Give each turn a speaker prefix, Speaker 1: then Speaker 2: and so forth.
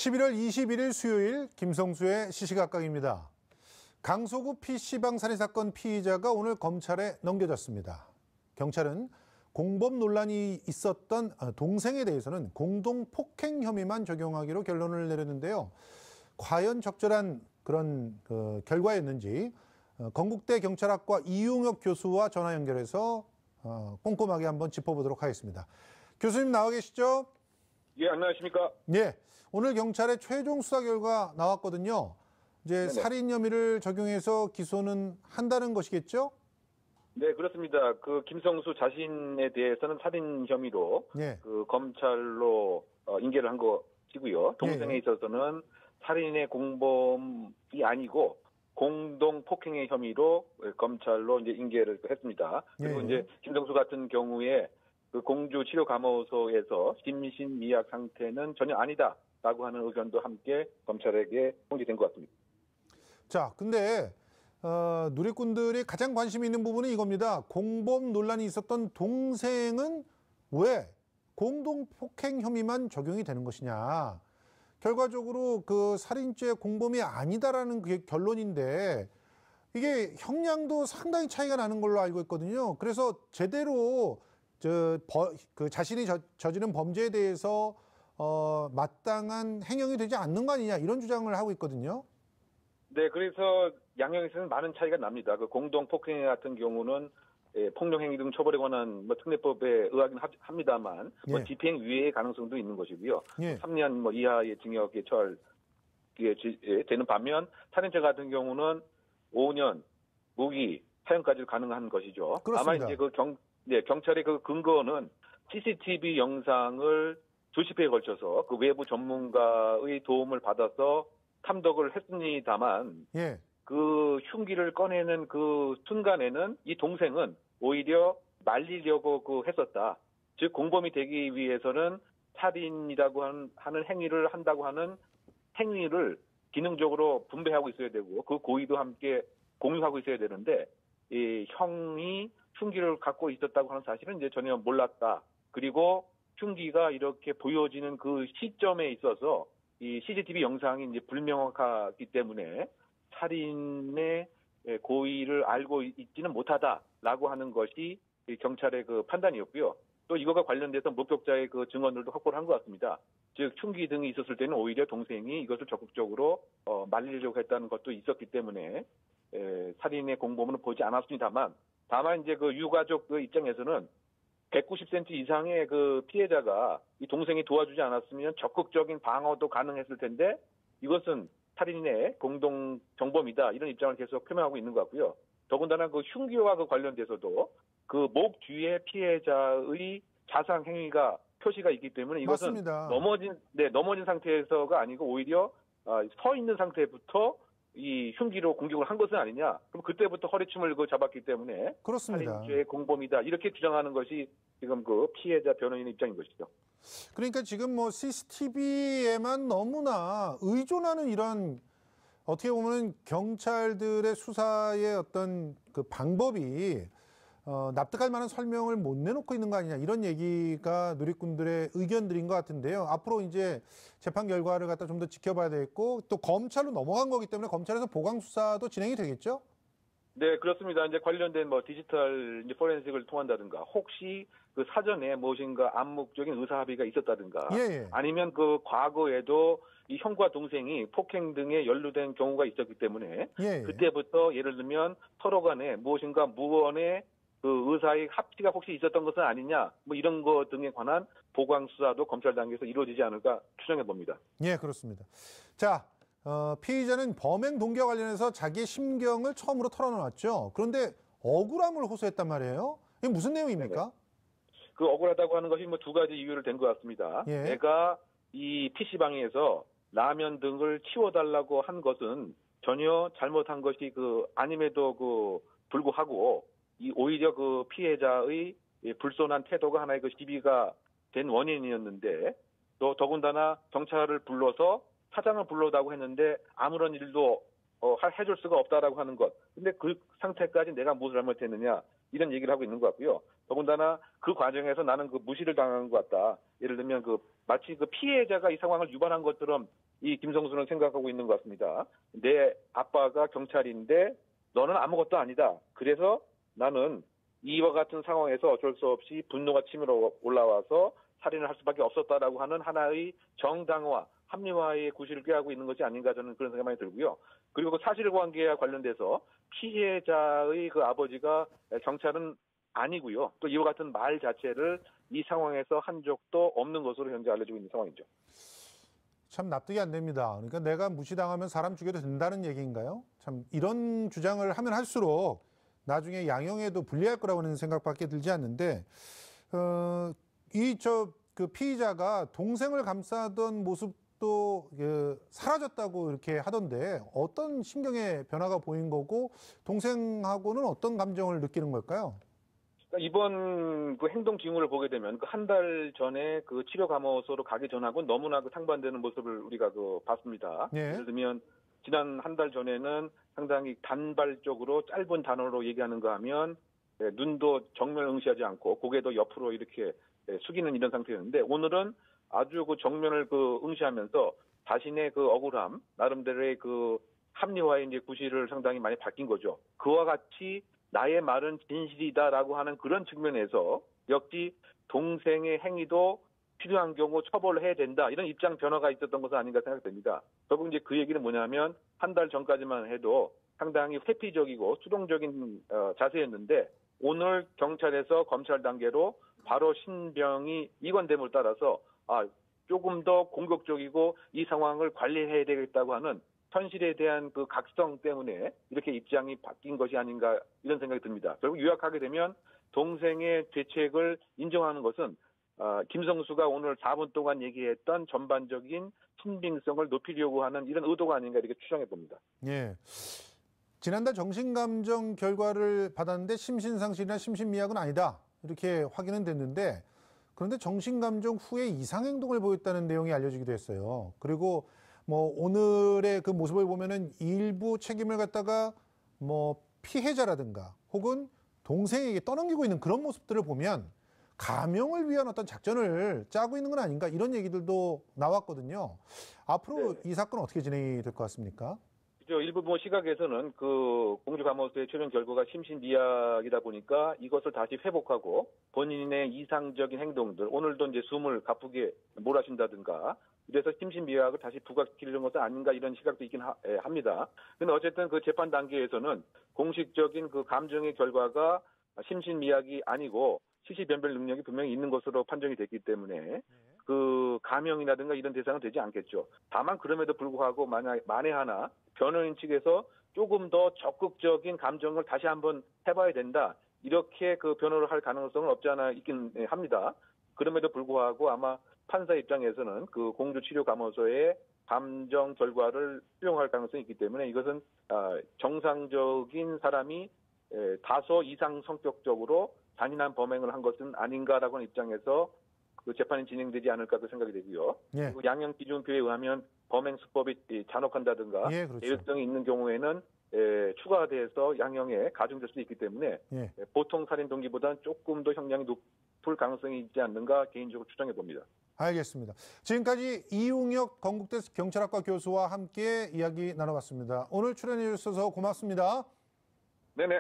Speaker 1: 11월 21일 수요일 김성수의 시시각각입니다. 강서구 PC방 살인사건 피의자가 오늘 검찰에 넘겨졌습니다. 경찰은 공범 논란이 있었던 동생에 대해서는 공동폭행 혐의만 적용하기로 결론을 내렸는데요. 과연 적절한 그런 결과였는지 건국대 경찰학과 이용혁 교수와 전화 연결해서 꼼꼼하게 한번 짚어보도록 하겠습니다. 교수님 나와 계시죠?
Speaker 2: 예, 안녕하십니까?
Speaker 1: 예, 오늘 경찰의 최종 수사 결과 나왔거든요. 이제
Speaker 2: 네네.
Speaker 1: 살인 혐의를 적용해서 기소는 한다는 것이겠죠?
Speaker 2: 네, 그렇습니다. 김성수 자신에 대해서는 살인 혐의로
Speaker 1: 예.
Speaker 2: 검찰로 인계를 한 것이고요. 동생에
Speaker 1: 예.
Speaker 2: 있어서는 살인의 공범이 아니고 공동 폭행의 혐의로 검찰로 이제 인계를 했습니다. 그리고
Speaker 1: 예.
Speaker 2: 이제 김성수 같은 경우에 공주 치료감호소에서 심신미약 상태는 전혀 아니다라고 하는 의견도 함께 검찰에게 통지된 것 같습니다.
Speaker 1: 자, 근데 누리꾼들이 가장 관심이 있는 부분은 이겁니다. 공범 논란이 있었던 동생은 왜 공동폭행 혐의만 적용이 되는 것이냐. 결과적으로 그 살인죄 공범이 아니다라는 그게 결론인데 이게 형량도 상당히 차이가 나는 걸로 알고 있거든요. 그래서 제대로 자신이 저지른 범죄에 대해서 마땅한 행형이 되지 않는 거 아니냐 이런 주장을 하고 있거든요.
Speaker 2: 네, 그래서 양형에서는 많은 차이가 납니다. 공동 폭행 같은 경우는 폭력행위 등 처벌에 관한 특례법에 의하긴 합니다만
Speaker 1: 예.
Speaker 2: 집행 유예의 가능성도 있는 것이고요.
Speaker 1: 예.
Speaker 2: 3년 이하의 징역에 되는 반면 살인죄 같은 경우는 5년 무기 사형까지 가능한 것이죠.
Speaker 1: 그렇습니다.
Speaker 2: 다만 이제 경찰의 근거는 CCTV 영상을 수십 회에 걸쳐서 외부 전문가의 도움을 받아서 탐독을 했습니다만
Speaker 1: 예.
Speaker 2: 그 흉기를 꺼내는 그 순간에는 이 동생은 오히려 말리려고 했었다. 즉 공범이 되기 위해서는 살인이라고 하는 행위를 한다고 하는 행위를 기능적으로 분배하고 있어야 되고 그 고의도 함께 공유하고 있어야 되는데 이 형이 흉기를 갖고 있었다고 하는 사실은 이제 전혀 몰랐다. 그리고 흉기가 이렇게 보여지는 그 시점에 있어서 이 CCTV 영상이 이제 불명확하기 때문에 살인의 고의를 알고 있지는 못하다라고 하는 것이 경찰의 판단이었고요. 또 이거가 관련돼서 목격자의 증언들도 확보를 한 것 같습니다. 즉 흉기 등이 있었을 때는 오히려 동생이 이것을 적극적으로 말리려고 했다는 것도 있었기 때문에 살인의 공범은 보지 않았습니다만 다만 이제 유가족 입장에서는 190cm 이상의 피해자가 이 동생이 도와주지 않았으면 적극적인 방어도 가능했을 텐데 이것은 살인의 공동 정범이다 이런 입장을 계속 표명하고 있는 것 같고요. 더군다나 흉기와 관련돼서도 목 뒤에 피해자의 자상 행위가 표시가 있기 때문에 이것은
Speaker 1: 맞습니다.
Speaker 2: 넘어진 상태에서가 아니고 오히려 서 있는 상태부터 이 흉기로 공격을 한 것은 아니냐. 그럼 그때부터 허리춤을 잡았기 때문에
Speaker 1: 그렇습니다.
Speaker 2: 살인죄 공범이다. 이렇게 주장하는 것이 지금 피해자 변호인의 입장인 것이죠.
Speaker 1: 그러니까 지금 CCTV에만 너무나 의존하는 이런 어떻게 보면 경찰들의 수사의 어떤 방법이 납득할 만한 설명을 못 내놓고 있는 거 아니냐 이런 얘기가 누리꾼들의 의견들인 것 같은데요. 앞으로 이제 재판 결과를 갖다 좀 더 지켜봐야 되겠고 또 검찰로 넘어간 거기 때문에 검찰에서 보강 수사도 진행이 되겠죠?
Speaker 2: 네, 그렇습니다. 이제 관련된 디지털 포렌식을 통한다든가 혹시 사전에 무엇인가 암묵적인 의사 합의가 있었다든가
Speaker 1: 예.
Speaker 2: 아니면 과거에도 이 형과 동생이 폭행 등에 연루된 경우가 있었기 때문에
Speaker 1: 예.
Speaker 2: 그때부터 예를 들면 서로 간에 무엇인가 무언의 의사의 합치가 혹시 있었던 것은 아니냐 이런 것 등에 관한 보강 수사도 검찰 단계에서 이루어지지 않을까 추정해 봅니다.
Speaker 1: 예, 그렇습니다. 자, 피의자는 범행 동기와 관련해서 자기의 심경을 처음으로 털어놓았죠. 그런데 억울함을 호소했단 말이에요. 이게 무슨 내용입니까?
Speaker 2: 네네. 억울하다고 하는 것이 두 가지 이유를 댄 것 같습니다.
Speaker 1: 예.
Speaker 2: 내가 이 PC방에서 라면 등을 치워달라고 한 것은 전혀 잘못한 것이 아님에도 불구하고 오히려 피해자의 불손한 태도가 하나의 시비가 된 원인이었는데 또 더군다나 경찰을 불러서 사장을 불러다고 했는데 아무런 일도 해줄 수가 없다라고 하는 것. 근데 그 상태까지 내가 무엇을 잘못했느냐 이런 얘기를 하고 있는 것 같고요. 더군다나 그 과정에서 나는 무시를 당한 것 같다. 예를 들면 마치 피해자가 이 상황을 유발한 것처럼 이 김성수는 생각하고 있는 것 같습니다. 내 아빠가 경찰인데 너는 아무것도 아니다. 그래서 나는 이와 같은 상황에서 어쩔 수 없이 분노가 치밀어 올라와서 살인을 할 수밖에 없었다라고 하는 하나의 정당화, 합리화의 구실을 꾀하고 있는 것이 아닌가 저는 그런 생각이 많이 들고요. 그리고 그 사실관계와 관련돼서 피해자의 그 아버지가 경찰은 아니고요. 또 이와 같은 말 자체를 이 상황에서 한 적도 없는 것으로 현재 알려지고 있는 상황이죠.
Speaker 1: 참 납득이 안 됩니다. 그러니까 내가 무시당하면 사람 죽여도 된다는 얘기인가요? 참 이런 주장을 하면 할수록 나중에 양형에도 불리할 거라고는 생각밖에 들지 않는데 그 피의자가 동생을 감싸던 모습도 사라졌다고 이렇게 하던데 어떤 심경의 변화가 보인 거고 동생하고는 어떤 감정을 느끼는 걸까요?
Speaker 2: 이번 그 행동 징후를 보게 되면 그 한 달 전에 그 치료 감호소로 가기 전하고 너무나 그 상반되는 모습을 우리가 그 봤습니다.
Speaker 1: 예.
Speaker 2: 예를 들면 지난 한 달 전에는 상당히 단발적으로 짧은 단어로 얘기하는가 하면 눈도 정면 응시하지 않고 고개도 옆으로 이렇게 숙이는 이런 상태였는데 오늘은 아주 그 정면을 그 응시하면서 자신의 그 억울함 나름대로의 그 합리화의 이제 구실을 상당히 많이 바뀐 거죠. 그와 같이 나의 말은 진실이다라고 하는 그런 측면에서 역시 동생의 행위도 필요한 경우 처벌을 해야 된다. 이런 입장 변화가 있었던 것은 아닌가 생각됩니다. 결국 이제 그 얘기는 뭐냐면 한 달 전까지만 해도 상당히 회피적이고 수동적인 자세였는데 오늘 경찰에서 검찰 단계로 바로 신병이 이관됨을 따라서 조금 더 공격적이고 이 상황을 관리해야 되겠다고 하는 현실에 대한 그 각성 때문에 이렇게 입장이 바뀐 것이 아닌가 이런 생각이 듭니다. 결국 요약하게 되면 동생의 죄책을 인정하는 것은 김성수가 오늘 4분 동안 얘기했던 전반적인 신빙성을 높이려고 하는 이런 의도가 아닌가 이렇게 추정해 봅니다.
Speaker 1: 예. 지난달 정신감정 결과를 받았는데 심신상실이나 심신미약은 아니다. 이렇게 확인은 됐는데 그런데 정신감정 후에 이상행동을 보였다는 내용이 알려지기도 했어요. 그리고 뭐 오늘의 그 모습을 보면은 일부 책임을 갖다가 뭐 피해자라든가 혹은 동생에게 떠넘기고 있는 그런 모습들을 보면 감형을 위한 어떤 작전을 짜고 있는 건 아닌가 이런 얘기들도 나왔거든요. 앞으로
Speaker 2: 네.
Speaker 1: 이 사건은 어떻게 진행이 될 것 같습니까?
Speaker 2: 일부 시각에서는 그 공주감호소의 최종 결과가 심신미약이다 보니까 이것을 다시 회복하고 본인의 이상적인 행동들, 오늘도 이제 숨을 가쁘게 몰아쉰다든가 이래서 심신미약을 다시 부각시키려는 것은 아닌가 이런 시각도 있긴 합니다. 근데 어쨌든 그 재판 단계에서는 공식적인 그 감정의 결과가 심신미약이 아니고 시시변별 능력이 분명히 있는 것으로 판정이 됐기 때문에 그 감형이라든가 이런 대상은 되지 않겠죠. 다만 그럼에도 불구하고 만에 하나 변호인 측에서 조금 더 적극적인 감정을 다시 한번 해봐야 된다. 이렇게 그 변호를 할 가능성은 없지 않아 있긴 합니다. 그럼에도 불구하고 아마 판사 입장에서는 그 공주치료감호소의 감정 결과를 수용할 가능성이 있기 때문에 이것은 정상적인 사람이 다소 이상 성격적으로 잔인한 범행을 한 것은 아닌가라고 하는 입장에서 그 재판이 진행되지 않을까도 생각이 되고요.
Speaker 1: 예.
Speaker 2: 그리고 양형기준표에 의하면 범행 수법이 잔혹한다든가
Speaker 1: 예, 그렇죠.
Speaker 2: 계획성이 있는 경우에는 추가돼서 양형에 가중될 수도 있기 때문에
Speaker 1: 예.
Speaker 2: 보통 살인 동기보다는 조금 더 형량이 높을 가능성이 있지 않는가 개인적으로 추정해 봅니다.
Speaker 1: 알겠습니다. 지금까지 이웅혁 건국대 경찰학과 교수와 함께 이야기 나눠봤습니다. 오늘 출연해 주셔서 고맙습니다.
Speaker 2: 네네.